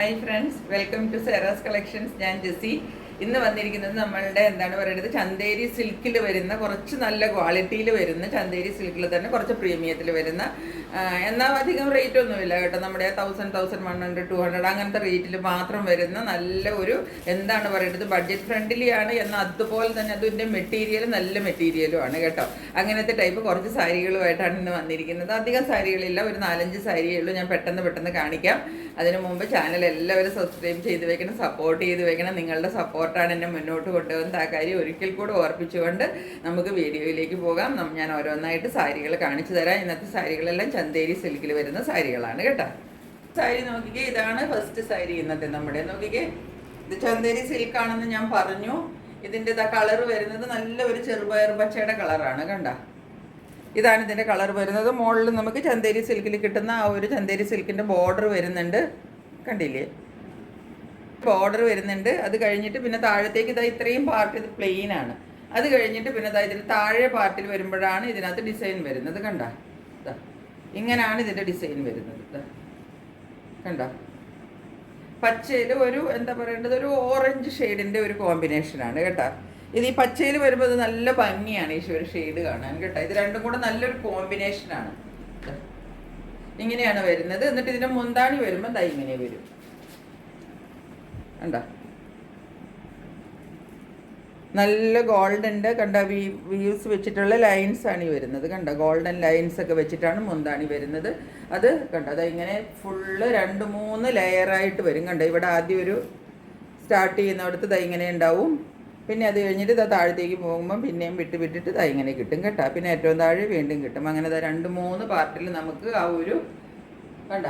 Hi friends, welcome to Seras collections. ഞാൻ ജെസ്സി. ഇന്ന് വന്നിരിക്കുന്നത് നമ്മളുടെ എന്താണ് പറയുന്നത്, ചന്തേരി സിൽക്കിൽ വരുന്ന കുറച്ച് നല്ല ക്വാളിറ്റിയിൽ വരുന്ന ചന്തേരി സിൽക്കിൽ തന്നെ കുറച്ച് പ്രീമിയത്തിൽ വരുന്ന, എന്നാൽ അധികം റേറ്റ് ഒന്നുമില്ല കേട്ടോ. നമ്മുടെ 1,100, 200 അങ്ങനത്തെ റേറ്റിൽ മാത്രം വരുന്ന നല്ല ഒരു എന്താണ് പറയുന്നത്, ബഡ്ജറ്റ് ഫ്രണ്ട്ലി ആണ്. എന്നാൽ അതുപോലെ തന്നെ അതിൻ്റെ മെറ്റീരിയൽ നല്ല മെറ്റീരിയലും ആണ് കേട്ടോ. അങ്ങനത്തെ ടൈപ്പ് കുറച്ച് സാരികളുമായിട്ടാണ് ഇന്ന് വന്നിരിക്കുന്നത്. അധികം സാരികളില്ല, ഒരു 4-5 സാരിയേ ഉള്ളൂ. ഞാൻ പെട്ടെന്ന് കാണിക്കാം. അതിനു മുമ്പ് ചാനൽ എല്ലാവരും സബ്സ്ക്രൈബ് ചെയ്ത് വെക്കണം, സപ്പോർട്ട് ചെയ്ത് വെക്കണം. നിങ്ങളുടെ സപ്പോർട്ടാണ് എന്നെ മുന്നോട്ട് കൊണ്ടുവന്നത്. ആ കാര്യം ഒരിക്കൽ കൂടെ ഓർപ്പിച്ചുകൊണ്ട് നമുക്ക് വീഡിയോയിലേക്ക് പോകാം. ഞാൻ ഓരോന്നായിട്ട് സാരികൾ കാണിച്ചു തരാം. ഇന്നത്തെ സാരികളെല്ലാം ചന്തേരി സിൽക്കിൽ വരുന്ന സാരികളാണ് കേട്ടോ. സാരി നോക്കിക്കേ, ഇതാണ് ഫസ്റ്റ് സാരി ഇന്നത്തെ നമ്മുടെ. നോക്കിക്കേ, ഇത് ചന്തേരി സിൽക്കാണെന്ന് ഞാൻ പറഞ്ഞു. ഇതിൻ്റെ കളർ വരുന്നത് നല്ല ഒരു ചെറുപയർ പച്ചയുടെ കളറാണ് കണ്ട. ഇതാണ് ഇതിൻ്റെ കളർ വരുന്നത്. മുകളിൽ നമുക്ക് ചന്തേരി സിൽക്കിൽ കിട്ടുന്ന ആ ഒരു ചന്തേരി സിൽക്കിൻ്റെ ബോർഡർ വരുന്നുണ്ട്, കണ്ടില്ലേ, ബോർഡർ വരുന്നുണ്ട്. അത് കഴിഞ്ഞിട്ട് പിന്നെ താഴത്തേക്ക് ഇത്രയും പാർട്ട് ഇത് പ്ലെയിൻ ആണ്. അത് കഴിഞ്ഞിട്ട് പിന്നെ ഇതിന് താഴെ പാർട്ടിൽ വരുമ്പോഴാണ് ഇതിനകത്ത് ഡിസൈൻ വരുന്നത്. കണ്ട, ഇങ്ങനെയാണ് ഇതിൻ്റെ ഡിസൈൻ വരുന്നത്. കണ്ട, പച്ചയിൽ ഒരു എന്താ പറയേണ്ടത്, ഒരു ഓറഞ്ച് ഷെയ്ഡിൻ്റെ ഒരു കോമ്പിനേഷനാണ് കേട്ടോ. ഇത് ഈ പച്ചയിൽ വരുമ്പോൾ ഇത് നല്ല ഭംഗിയാണ് ഈ ഒരു ഷെയ്ഡ് കാണാൻ കേട്ടോ. ഇത് രണ്ടും കൂടെ നല്ലൊരു കോമ്പിനേഷനാണ്. ഇങ്ങനെയാണ് വരുന്നത്. എന്നിട്ട് ഇതിൻ്റെ മുന്താണി വരുമ്പോൾ ഇങ്ങനെ വരും കണ്ട. നല്ല ഗോൾഡൻ്റെ കണ്ട വീവ്സ് വെച്ചിട്ടുള്ള ലൈൻസ് ആണ് ഈ വരുന്നത് കണ്ട. ഗോൾഡൻ ലൈൻസ് ഒക്കെ വെച്ചിട്ടാണ് മുന്താണി വരുന്നത്. അത് കണ്ട, ഇങ്ങനെ ഫുള്ള് 2-3 ലെയറായിട്ട് വരും കണ്ട. ഇവിടെ ആദ്യം ഒരു സ്റ്റാർട്ട് ചെയ്യുന്നിടത്ത് ഇങ്ങനെ ഉണ്ടാവും. പിന്നെ അത് കഴിഞ്ഞിട്ട് താഴത്തേക്ക് പോകുമ്പം പിന്നെയും വിട്ടിട്ട് ഇങ്ങനെ കിട്ടും കേട്ടോ. പിന്നെ ഏറ്റവും താഴെ വീണ്ടും കിട്ടും. അങ്ങനെ 2-3 പാർട്ടിൽ നമുക്ക് ആ ഒരു കണ്ട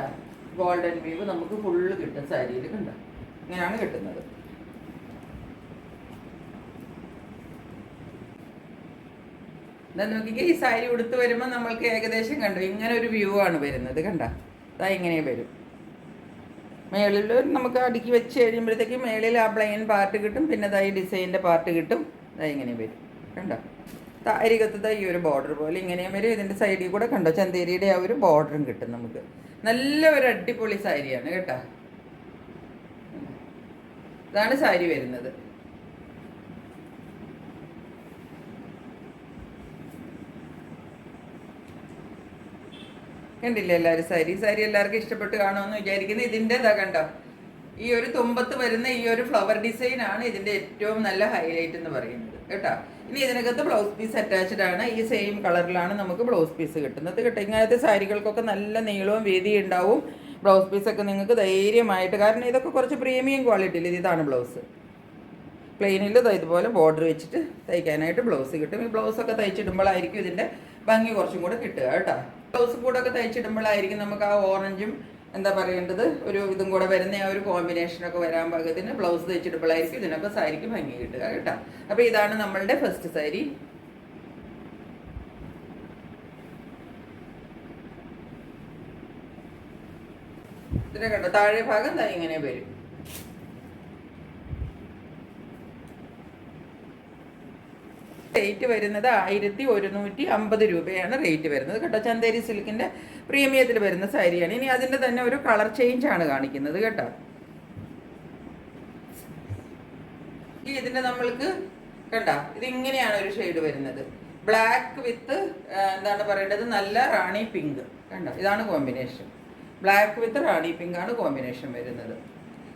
ഗോൾഡൻ വീവ് നമുക്ക് ഫുള്ള് കിട്ടും സാരിയിൽ കണ്ട. ഇങ്ങനെയാണ് കിട്ടുന്നത്. എന്താ നോക്കിക്കേ, ഈ സാരി ഉടുത്ത് വരുമ്പോൾ നമ്മൾക്ക് ഏകദേശം കണ്ടു ഇങ്ങനെ ഒരു വ്യൂ ആണ് വരുന്നത് കണ്ട. ഇങ്ങനെ വരും. മേളിൽ നമുക്ക് അടുക്കി വെച്ച് കഴിയുമ്പോഴത്തേക്ക് മേളിൽ ആ പ്ലെയിൻ പാർട്ട് കിട്ടും. പിന്നെ ഈ ഡിസൈനിൻ്റെ പാർട്ട് കിട്ടും. ഇങ്ങനെ വരും കണ്ടോ. അരികത്ത് ഈ ഒരു ബോർഡർ പോലെ ഇങ്ങനെയും വരും. ഇതിൻ്റെ സൈഡിൽ കൂടെ കണ്ടോ ചന്തേരിയുടെ ആ ഒരു ബോർഡറും കിട്ടും നമുക്ക്. നല്ല ഒരു അടിപൊളി സാരിയാണ് കേട്ടോ. ഇതാണ് സാരി വരുന്നത്. കണ്ടില്ലേ എല്ലാവരും സാരി എല്ലാവർക്കും ഇഷ്ടപ്പെട്ട് കാണുമെന്ന് വിചാരിക്കുന്നത്. ഇതിൻ്റെ കണ്ടോ, ഈ ഒരു തുമ്പത്ത് വരുന്ന ഈ ഒരു ഫ്ലവർ ഡിസൈൻ ആണ് ഇതിൻ്റെ ഏറ്റവും നല്ല ഹൈലൈറ്റ് എന്ന് പറയുന്നത് കേട്ടോ. ഇനി ഇതിനകത്ത് ബ്ലൗസ് പീസ് അറ്റാച്ച്ഡ് ആണ്. ഈ സെയിം കളറിലാണ് നമുക്ക് ബ്ലൗസ് പീസ് കിട്ടുന്നത് കേട്ടോ. ഇങ്ങനത്തെ സാരികൾക്കൊക്കെ നല്ല നീളവും വീതിയും ഉണ്ടാവും. ബ്ലൗസ് പീസൊക്കെ നിങ്ങൾക്ക് ധൈര്യമായിട്ട്, കാരണം ഇതൊക്കെ കുറച്ച് പ്രീമിയം ക്വാളിറ്റിയിൽ ഇതാണ് ബ്ലൗസ്. പ്ലെയിനിൽ ഇതുപോലെ ബോർഡർ വെച്ചിട്ട് തയ്ക്കാനായിട്ട് ബ്ലൗസ് കിട്ടും. ഈ ബ്ലൗസൊക്കെ തയ്ച്ചിടുമ്പോഴായിരിക്കും ഇതിൻ്റെ ഭംഗി കുറച്ചും കൂടെ കിട്ടുക കേട്ടോ. ബ്ലൗസ് കൂടെ ഒക്കെ തയ്ച്ചിടുമ്പോഴായിരിക്കും നമുക്ക് ആ ഓറഞ്ചും എന്താ പറയേണ്ടത് ഒരു ഇതും കൂടെ വരുന്ന ആ ഒരു കോമ്പിനേഷനൊക്കെ വരാൻ പാകത്തിന് ബ്ലൗസ് തയ്ച്ചിടുമ്പോഴായിരിക്കും ഇതിനൊക്കെ സാരിക്ക് ഭംഗി കിട്ടുക കേട്ടോ. അപ്പോൾ ഇതാണ് നമ്മളുടെ ഫസ്റ്റ് സാരി. ഇതിനെ കണ്ടോ, താഴെ ഭാഗം ഇങ്ങനെ വരും. റേറ്റ് വരുന്നത് 1,150 രൂപയാണ് റേറ്റ് വരുന്നത് കേട്ടോ. ചന്തേരി സിൽക്കിൻ്റെ പ്രീമിയത്തിൽ വരുന്ന സാരിയാണ്. ഇനി അതിൻ്റെ തന്നെ ഒരു കളർ ചേഞ്ച് ആണ് കാണിക്കുന്നത് കേട്ടോ. ഇതിൻ്റെ നമ്മൾക്ക് കണ്ട, ഇതിങ്ങനെയാണ് ഒരു ഷെയ്ഡ് വരുന്നത്. ബ്ലാക്ക് വിത്ത് എന്താണ് പറയേണ്ടത്, നല്ല റാണി പിങ്ക് കണ്ട. ഇതാണ് combination. Black with Rani pink ആണ് കോമ്പിനേഷൻ വരുന്നത്.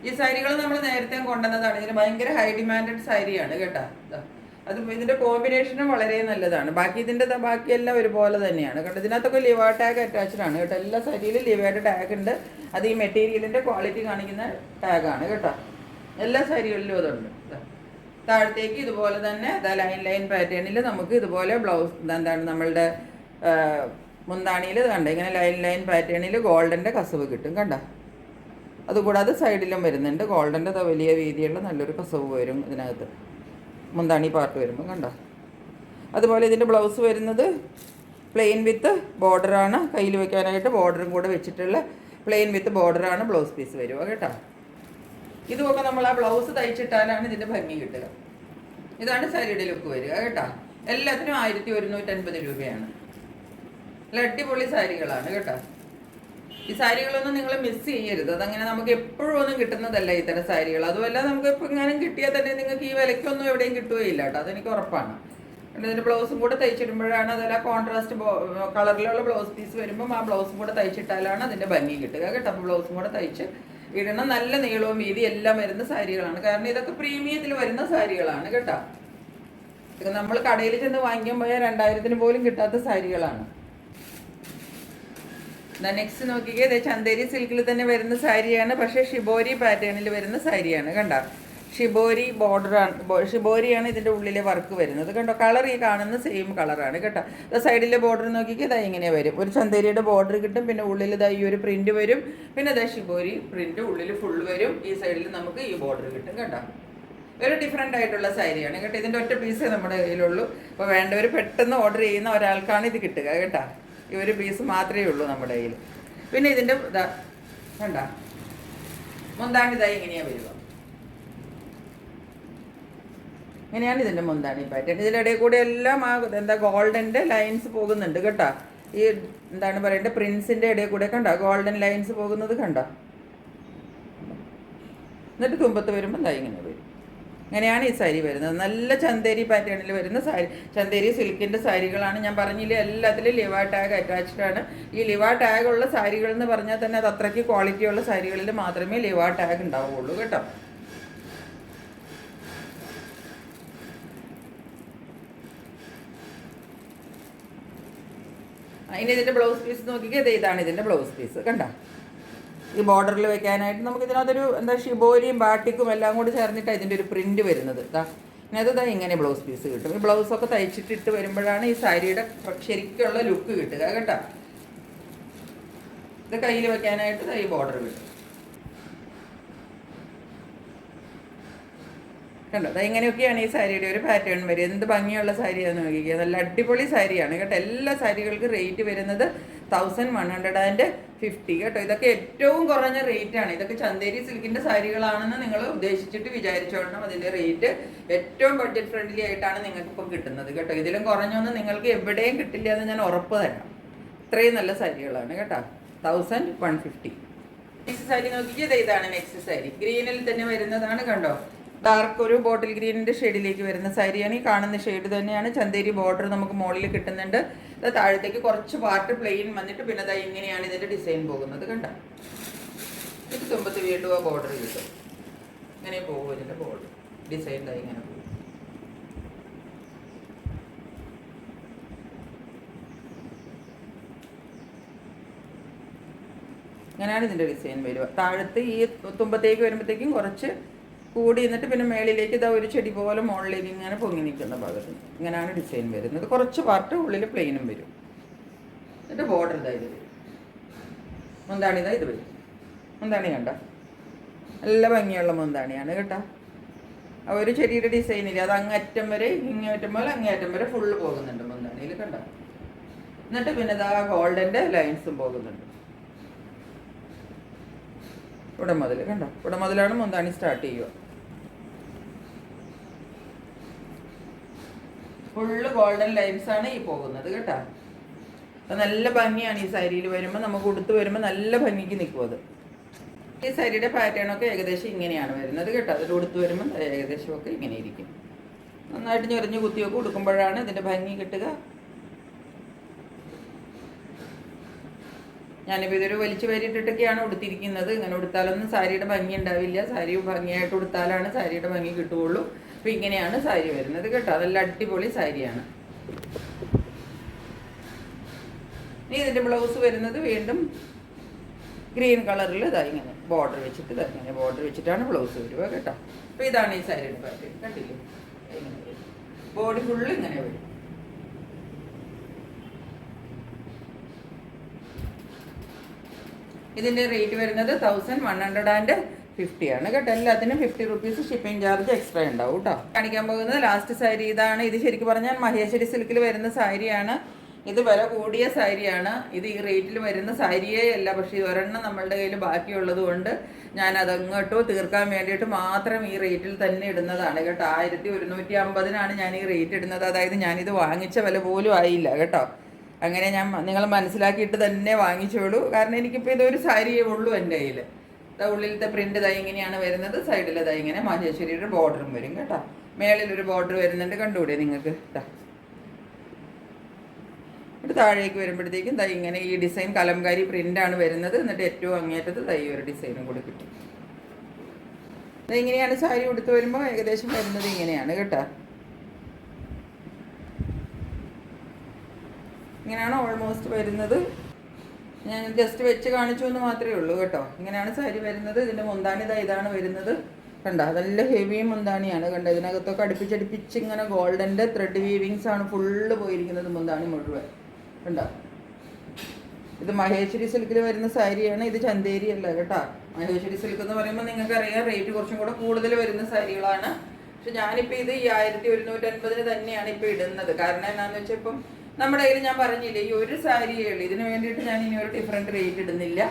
ഈ സാരികൾ നമ്മൾ നേരത്തെ കൊണ്ടുവന്നതാണ്. ഇതിന് ഭയങ്കര ഹൈ ഡിമാൻഡഡ് സാരിയാണ് കേട്ടോ. അത് ഇതിൻ്റെ കോമ്പിനേഷനും വളരെ നല്ലതാണ്. ബാക്കിയെല്ലാം ഒരുപോലെ തന്നെയാണ് കേട്ടോ. ഇതിനകത്തൊക്കെ ലിവർ ടാഗ് അറ്റാച്ച്ഡ് ആണ് കേട്ടോ. എല്ലാ സാരിയിലും ലിവയുടെ ടാഗ് ഉണ്ട്. അത് ഈ മെറ്റീരിയലിൻ്റെ ക്വാളിറ്റി കാണിക്കുന്ന ടാഗാണ് കേട്ടോ. എല്ലാ സാരികളിലും അതുണ്ട്. താഴത്തേക്ക് ഇതുപോലെ തന്നെ ലൈൻ പാറ്റേണിൽ നമുക്ക് ഇതുപോലെ ബ്ലൗസ് എന്താണ് നമ്മളുടെ മുന്താണിയിൽ കണ്ട ഇങ്ങനെ ലൈൻ പാറ്റേണിൽ ഗോൾഡൻ്റെ കസവ് കിട്ടും കണ്ട. അതുകൂടാതെ സൈഡിലും വരുന്നുണ്ട് ഗോൾഡൻ്റെ വലിയ വീതിയുള്ള നല്ലൊരു കസവ് വരും ഇതിനകത്ത് മുന്താണി പാർട്ട് വരുമ്പോൾ കണ്ട. അതുപോലെ ഇതിൻ്റെ ബ്ലൗസ് വരുന്നത് പ്ലെയിൻ വിത്ത് ബോർഡറാണ്. കയ്യിൽ വെക്കാനായിട്ട് ബോർഡറും കൂടെ വെച്ചിട്ടുള്ള പ്ലെയിൻ വിത്ത് ബോർഡറാണ് ബ്ലൗസ് പീസ് വരിക കേട്ടോ. ഇതുമൊക്കെ നമ്മൾ ആ ബ്ലൗസ് തയ്ച്ചിട്ടാലാണ് ഇതിൻ്റെ ഭംഗി കിട്ടുക. ഇതാണ് സാരിയുടെ ലുക്ക് വരിക കേട്ടോ. എല്ലാത്തിനും 1,150 രൂപയാണ്. നല്ല അടിപൊളി സാരികളാണ് കേട്ടോ. ഈ സാരികളൊന്നും നിങ്ങൾ മിസ് ചെയ്യരുത്. അതങ്ങനെ നമുക്ക് എപ്പോഴും ഒന്നും കിട്ടുന്നതല്ല ഇത്തരം സാരികൾ. അതുമല്ല നമുക്ക് ഇപ്പം എങ്ങാനും കിട്ടിയാൽ തന്നെ നിങ്ങൾക്ക് ഈ വിലയ്ക്കൊന്നും എവിടെയും കിട്ടുകയില്ല കേട്ടോ, അതെനിക്ക് ഉറപ്പാണ്. പിന്നെ ഇതിൻ്റെ ബ്ലൗസും കൂടെ തയ്ച്ചിടുമ്പോഴാണ് അതല്ല കോൺട്രാസ്റ്റ് കളറിലുള്ള ബ്ലൗസ് പീസ് വരുമ്പം ആ ബ്ലൗസും കൂടെ തയ്ച്ചിട്ടാലാണ് അതിൻ്റെ ഭംഗി കിട്ടുക കേട്ടോ. അപ്പോൾ ബ്ലൗസും കൂടെ തയ്ച്ച് ഇടണം. നല്ല നീളവും വീതി എല്ലാം വരുന്ന സാരികളാണ്, കാരണം ഇതൊക്കെ പ്രീമിയത്തിൽ വരുന്ന സാരികളാണ് കേട്ടോ. ഇത് നമ്മൾ കടയിൽ ചെന്ന് വാങ്ങിക്കാൻ പോയാൽ 2000-ന് പോലും കിട്ടാത്ത സാരികളാണ്. നെക്സ്റ്റ് നോക്കിക്കേ, ഇത് ചന്തേരി സിൽക്കിൽ തന്നെ വരുന്ന സാരിയാണ്, പക്ഷേ ഷിബോരി പാറ്റേണിൽ വരുന്ന സാരിയാണ് കണ്ടോ. ഷിബോരി ബോർഡറാണ്, ഷിബോരിയാണ് ഇതിൻ്റെ ഉള്ളിലെ വർക്ക് വരുന്നത് കണ്ടോ. കളർ ഈ കാണുന്ന സെയിം കളറാണ് കേട്ടോ. സൈഡിലെ ബോർഡർ നോക്കിക്കേ, ഇതാ ഇങ്ങനെ വരും. ഒരു ചന്തേരിയുടെ ബോർഡർ കിട്ടും, പിന്നെ ഉള്ളിൽ ഇതാ ഈ ഒരു പ്രിന്റ് വരും, പിന്നെ ഇതാ ഷിബോരി പ്രിന്റ് ഉള്ളിൽ ഫുൾ വരും. ഈ സൈഡിൽ നമുക്ക് ഈ ബോർഡർ കിട്ടും കേട്ടോ. ഒരു ഡിഫറെൻ്റ് ആയിട്ടുള്ള സാരിയാണ് കേട്ടോ. ഇതിൻ്റെ ഒറ്റ പീസേ നമ്മുടെ കയ്യിലുള്ളൂ. അപ്പോൾ വേണ്ടവർ പെട്ടെന്ന് ഓർഡർ ചെയ്യുന്ന ഒരാൾക്കാണ് ഇത് കിട്ടുക കേട്ടോ. ഈ ഒരു പീസ് മാത്രമേ ഉള്ളൂ നമ്മുടെ കയ്യിൽ. പിന്നെ ഇതിൻ്റെ ഇതാ കണ്ട മുന്താണിതായി ഇങ്ങനെയാണ് വരിക. ഇങ്ങനെയാണ് ഇതിൻ്റെ മുന്താണി പാറ്റേൺ. ഇതിലിടയിൽ കൂടെ എല്ലാം ആ എന്താ ഗോൾഡൻ്റെ ലൈൻസ് പോകുന്നുണ്ട് കേട്ടോ. ഈ എന്താണ് പറയേണ്ടത്, പ്രിൻസിൻ്റെ ഇടയിൽ കൂടെ കണ്ടോ ഗോൾഡൻ ലൈൻസ് പോകുന്നത് കണ്ടോ. എന്നിട്ട് തുമ്പത്ത് വരുമ്പോൾ എന്താ ഇങ്ങനെ വരും. ഇങ്ങനെയാണ് ഈ സാരി വരുന്നത്. നല്ല ചന്തേരി പാറ്റേണിൽ വരുന്ന സാരി, ചന്തേരി സിൽക്കിൻ്റെ സാരികളാണ്. ഞാൻ പറഞ്ഞില്ലേ എല്ലാത്തിലും ലിവ ടാഗ് അറ്റാച്ച്ഡ് ആണ്. ഈ ലിവ ടാഗ് ഉള്ള സാരികൾ എന്ന് പറഞ്ഞാൽ തന്നെ അത് അത്രയ്ക്ക് ക്വാളിറ്റി ഉള്ള സാരികളിൽ മാത്രമേ ലിവ ടാഗ് ഉണ്ടാവുകയുള്ളൂ കേട്ടോ. അതിന് ഇതിൻ്റെ ബ്ലൗസ് പീസ് നോക്കിക്കേ, ഇതാണ് ഇതിൻ്റെ ബ്ലൗസ് പീസ് കണ്ടോ. ഈ ബോർഡറിൽ വെക്കാനായിട്ട് നമുക്ക് ഇതിനകത്തൊരു എന്താ ഷിബോരിയും ബാട്ടിക്കും എല്ലാം കൂടി ചേർന്നിട്ടാണ് ഇതിൻ്റെ ഒരു പ്രിന്റ് വരുന്നത്. ഇതാ ഇങ്ങനെ ബ്ലൗസ് പീസ് കിട്ടും. ഈ ബ്ലൗസൊക്കെ തയ്ച്ചിട്ടിട്ട് വരുമ്പോഴാണ് ഈ സാരിയുടെ ശരിക്കുള്ള ലുക്ക് കിട്ടുക കേട്ടോ. ഇത് കയ്യിൽ വെക്കാനായിട്ട് ഈ ബോർഡർ കിട്ടും കണ്ടോ. ഇങ്ങനെയൊക്കെയാണ് ഈ സാരിയുടെ ഒരു പാറ്റേൺ വരും. എന്ത് ഭംഗിയുള്ള സാരിയാണെന്ന് നോക്കിക്കുക, നല്ല അടിപൊളി സാരിയാണ് കേട്ടോ. എല്ലാ സാരികൾക്കും റേറ്റ് വരുന്നത് 1150 കേട്ടോ. ഇതൊക്കെ ഏറ്റവും കുറഞ്ഞ റേറ്റാണ്. ഇതൊക്കെ ചന്തേരി സിൽക്കിൻ്റെ സാരികളാണെന്ന് നിങ്ങൾ ഉദ്ദേശിച്ചിട്ട് വിചാരിച്ചോളണം. അതിൻ്റെ റേറ്റ് ഏറ്റവും ബഡ്ജറ്റ് ഫ്രണ്ട്ലി ആയിട്ടാണ് നിങ്ങൾക്ക് ഇപ്പം കിട്ടുന്നത് കേട്ടോ. ഇതിലും കുറഞ്ഞൊന്നും നിങ്ങൾക്ക് എവിടെയും കിട്ടില്ല എന്ന് ഞാൻ ഉറപ്പ് തരാം. ഇത്രയും നല്ല സാരികളാണ് കേട്ടോ. 1150. നെക്സ്റ്റ് സാരി നോക്കിയത് ഇതാണ് നെക്സ്റ്റ് സാരി. ഗ്രീനിൽ തന്നെ വരുന്നതാണ് കണ്ടോ. ഡാർക്ക് ഒരു ബോട്ടിൽ ഗ്രീനിൻ്റെ ഷെയ്ഡിലേക്ക് വരുന്ന സാരിയാണ്. ഈ കാണുന്ന ഷെയ്ഡ് തന്നെയാണ്. ചന്തേരി ബോർഡർ നമുക്ക് മുകളിൽ കിട്ടുന്നുണ്ട്. അത് താഴത്തേക്ക് കുറച്ച് പാർട്ട് പ്ലെയിൻ വന്നിട്ട് പിന്നെ അതാ ഇങ്ങനെയാണ് ഇതിൻ്റെ ഡിസൈൻ പോകുന്നത് കണ്ടോ. ഇത് തുമ്പത്ത് വീണ്ടും ആ ബോർഡർ കിട്ടും. ഇങ്ങനെ പോകും ഇതിൻ്റെ ബോർഡർ ഡിസൈൻ ഇതായി ഇങ്ങനെ പോകും. ഇങ്ങനെയാണ് ഇതിൻ്റെ ഡിസൈൻ വരിക. താഴത്ത് ഈ തുമ്പത്തേക്ക് വരുമ്പോഴത്തേക്കും കുറച്ച് കൂടി എന്നിട്ട് പിന്നെ മേളിലേക്ക് ഇതാ ഒരു ചെടി പോലെ മുകളിലേക്ക് ഇങ്ങനെ പൊങ്ങി നിൽക്കുന്ന ഭാഗത്ത് ഇങ്ങനെയാണ് ഡിസൈൻ വരുന്നത്. കുറച്ച് പാർട്ട് ഉള്ളിൽ പ്ലെയിനും വരും. എന്നിട്ട് ബോർഡർ ഇതാ ഇത് വരും. മുന്താണിതാ ഇത് വരും. മുന്താണി കണ്ട നല്ല ഭംഗിയുള്ള മുന്താണിയാണ് കേട്ടോ. ആ ഒരു ചെടിയുടെ ഡിസൈനില്ല, അത് അങ്ങേറ്റം വരെ ഇങ്ങേറ്റം പോലെ അങ്ങേറ്റം വരെ ഫുള്ള് പോകുന്നുണ്ട് മുന്താണിയിൽ കണ്ടോ. എന്നിട്ട് പിന്നെ ഇതാ ഗോൾഡൻ്റെ ലൈൻസും പോകുന്നുണ്ട് ഇവിടെ മുതൽ കണ്ടോ. ഇവിടെ മുതലാണ് മുന്താണി സ്റ്റാർട്ട് ചെയ്യുക. ഫുള്ള് ഗോൾഡൻ ലൈൻസ് ആണ് ഈ പോകുന്നത് കേട്ടോ. അപ്പം നല്ല ഭംഗിയാണ് ഈ സാരിയിൽ വരുമ്പോൾ, നമുക്ക് ഉടുത്ത് വരുമ്പോൾ നല്ല ഭംഗിക്ക് നിൽക്കും അത്. ഈ സാരിയുടെ പാറ്റേണൊക്കെ ഏകദേശം ഇങ്ങനെയാണ് വരുന്നത് കേട്ടോ. അതിൽ ഉടുത്ത് വരുമ്പോൾ ഏകദേശമൊക്കെ ഇങ്ങനെ ഇരിക്കും. നന്നായിട്ട് ഞൊറിഞ്ഞ് കുത്തിയൊക്കെ ഉടുക്കുമ്പോഴാണ് ഇതിൻ്റെ ഭംഗി കിട്ടുക. ഞാനിപ്പോൾ ഇതൊരു വലിച്ചു വരിയിട്ടിട്ടൊക്കെയാണ് ഉടുത്തിരിക്കുന്നത്. ഇങ്ങനെ ഉടുത്താലൊന്നും സാരിയുടെ ഭംഗി ഉണ്ടാവില്ല. സാരി ഭംഗിയായിട്ട് ഉടുത്താലാണ് സാരിയുടെ ഭംഗി കിട്ടുകയുള്ളൂ. അപ്പോൾ ഇങ്ങനെയാണ് സാരി വരുന്നത് കേട്ടോ. നല്ല അടിപൊളി സാരിയാണ്. ഇനി ഇതിൻ്റെ ബ്ലൗസ് വരുന്നത് വീണ്ടും ഗ്രീൻ കളറിൽ ഇതാ ഇങ്ങനെ ബോർഡർ വെച്ചിട്ട് ഇതാ ഇങ്ങനെ ബോർഡർ വെച്ചിട്ടാണ് ബ്ലൗസ് വരിക കേട്ടോ. അപ്പോൾ ഇതാണ് ഈ സാരിയുടെ പാറ്റേൺ കണ്ടില്ലേ. ഇങ്ങനെ വരും, ബോഡി ഫുള്ള് ഇങ്ങനെ വരും. ഇതിൻ്റെ റേറ്റ് വരുന്നത് 1150 ആണ് കേട്ടോ. എല്ലാത്തിനും 50 rupees ഷിപ്പിംഗ് ചാർജ് എക്സ്ട്രാ ഉണ്ടാവും കേട്ടോ. കാണിക്കാൻ പോകുന്നത് ലാസ്റ്റ് സാരി ഇതാണ്. ഇത് ശരിക്കും പറഞ്ഞാൽ മഹേശ്വരി സിൽക്കിൽ വരുന്ന സാരിയാണ്. ഇത് വില കൂടിയ സാരിയാണ്. ഇത് ഈ റേറ്റിൽ വരുന്ന സാരിയേ അല്ല. പക്ഷേ ഒരെണ്ണം നമ്മളുടെ കയ്യിൽ ബാക്കിയുള്ളത് കൊണ്ട് ഞാൻ അതങ്ങോട്ടോ തീർക്കാൻ വേണ്ടിയിട്ട് മാത്രം ഈ റേറ്റിൽ തന്നെ ഇടുന്നതാണ് കേട്ടോ. 1150-നാണ് ഞാൻ ഈ റേറ്റ് ഇടുന്നത്. അതായത് ഞാനിത് വാങ്ങിച്ച വില പോലും ആയില്ല കേട്ടോ. അങ്ങനെ ഞാൻ നിങ്ങൾ മനസ്സിലാക്കിയിട്ട് തന്നെ വാങ്ങിച്ചോളൂ. കാരണം എനിക്കിപ്പോൾ ഇതൊരു സാരിയേ ഉള്ളൂ എൻ്റെ കയ്യിൽ. ഉള്ളിലത്തെ പ്രിൻ്റ് ഇതായി ഇങ്ങനെയാണ് വരുന്നത്, സൈഡിൽ ഇതായി ഇങ്ങനെ മഹേശ്വരിയുടെ ബോർഡറും വരും കേട്ടോ. മേളിലൊരു ബോർഡർ വരുന്നുണ്ട്, കണ്ടുകൂടെ നിങ്ങൾക്ക്. എന്നിട്ട് താഴേക്ക് വരുമ്പോഴത്തേക്കും തൈ ഇങ്ങനെ ഈ ഡിസൈൻ കലംകാരി പ്രിൻ്റാണ് വരുന്നത്. എന്നിട്ട് ഏറ്റവും അങ്ങേറ്റത്ത് തൈ ഒരു ഡിസൈനും കൂടി കിട്ടും. ഇങ്ങനെയാണ് സാരി ഉടുത്ത് വരുമ്പോൾ ഏകദേശം വരുന്നത് ഇങ്ങനെയാണ് കേട്ടോ. ഇങ്ങനെയാണ് ഓൾമോസ്റ്റ് വരുന്നത്. ഞാൻ ജസ്റ്റ് വെച്ച് കാണിച്ചു എന്ന് മാത്രമേ ഉള്ളൂ കേട്ടോ. ഇങ്ങനെയാണ് സാരി വരുന്നത്. ഇതിൻ്റെ മുന്താണി ഇതാണ് വരുന്നത്. കണ്ട നല്ല ഹെവി മുന്താണിയാണ്. കണ്ട ഇതിനകത്തൊക്കെ അടുപ്പിച്ചടുപ്പിച്ച് ഇങ്ങനെ ഗോൾഡൻ്റെ ത്രെഡ് വീവിങ്സ് ആണ് ഫുള്ള് പോയിരിക്കുന്നത് മുന്താണി മുഴുവൻ. കണ്ടോ, ഇത് മഹേശ്വരി സിൽക്കിൽ വരുന്ന സാരിയാണ്. ഇത് ചന്തേരി അല്ല കേട്ടോ. മഹേശ്വരി സിൽക്ക് എന്ന് പറയുമ്പോൾ നിങ്ങൾക്കറിയാം റേറ്റ് കുറച്ചും കൂടെ കൂടുതൽ വരുന്ന സാരികളാണ്. പക്ഷെ ഞാനിപ്പോൾ ഇത് ഈ 1150 തന്നെയാണ് ഇപ്പോൾ ഇടുന്നത്. കാരണം എന്താണെന്ന് വെച്ചാൽ ഇപ്പം നമ്മുടെ കയ്യിൽ ഞാൻ പറഞ്ഞില്ലേ ഈ ഒരു സാരിയേ ഉള്ളൂ. ഇതിന് വേണ്ടിയിട്ട് ഞാൻ ഇനി ഒരു ഡിഫറെൻറ്റ് റേറ്റ് ഇടുന്നില്ല.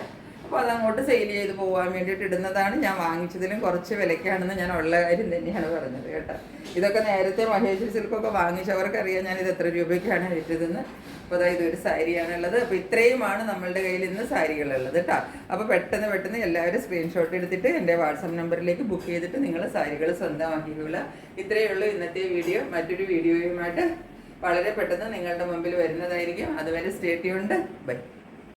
അപ്പോൾ അതങ്ങോട്ട് സെയിൽ ചെയ്ത് പോകാൻ വേണ്ടിയിട്ട് ഇടുന്നതാണ്. ഞാൻ വാങ്ങിച്ചതിലും കുറച്ച് വിലയ്ക്കാണെന്ന് ഞാൻ ഉള്ള കാര്യം തന്നെയാണ് പറഞ്ഞത് കേട്ടോ. ഇതൊക്കെ നേരത്തെ മഹേശ്വരി സിൽക്കൊക്കെ വാങ്ങിച്ചവർക്കറിയാം ഞാൻ ഇത് എത്ര രൂപയ്ക്കാണ് ഇട്ടതെന്ന്. അപ്പോൾ അതായത് ഒരു സാരിയാണുള്ളത്. അപ്പോൾ ഇത്രയുമാണ് നമ്മളുടെ കയ്യിൽ ഇന്ന് സാരികളുള്ളത് കേട്ടോ. അപ്പോൾ പെട്ടെന്ന് എല്ലാവരും സ്ക്രീൻഷോട്ട് എടുത്തിട്ട് എൻ്റെ വാട്സപ്പ് നമ്പറിലേക്ക് ബുക്ക് ചെയ്തിട്ട് നിങ്ങൾ സാരികൾ സ്വന്തമാക്കിക്കൊള്ളുക. ഇത്രയേ ഉള്ളൂ ഇന്നത്തെ വീഡിയോ. മറ്റൊരു വീഡിയോയുമായിട്ട് വളരെ പെട്ടെന്ന് നിങ്ങളുടെ മുമ്പിൽ വരുന്നതായിരിക്കും. അതുവരെ സ്റ്റേ ട്യൂൺഡ്. ബൈ.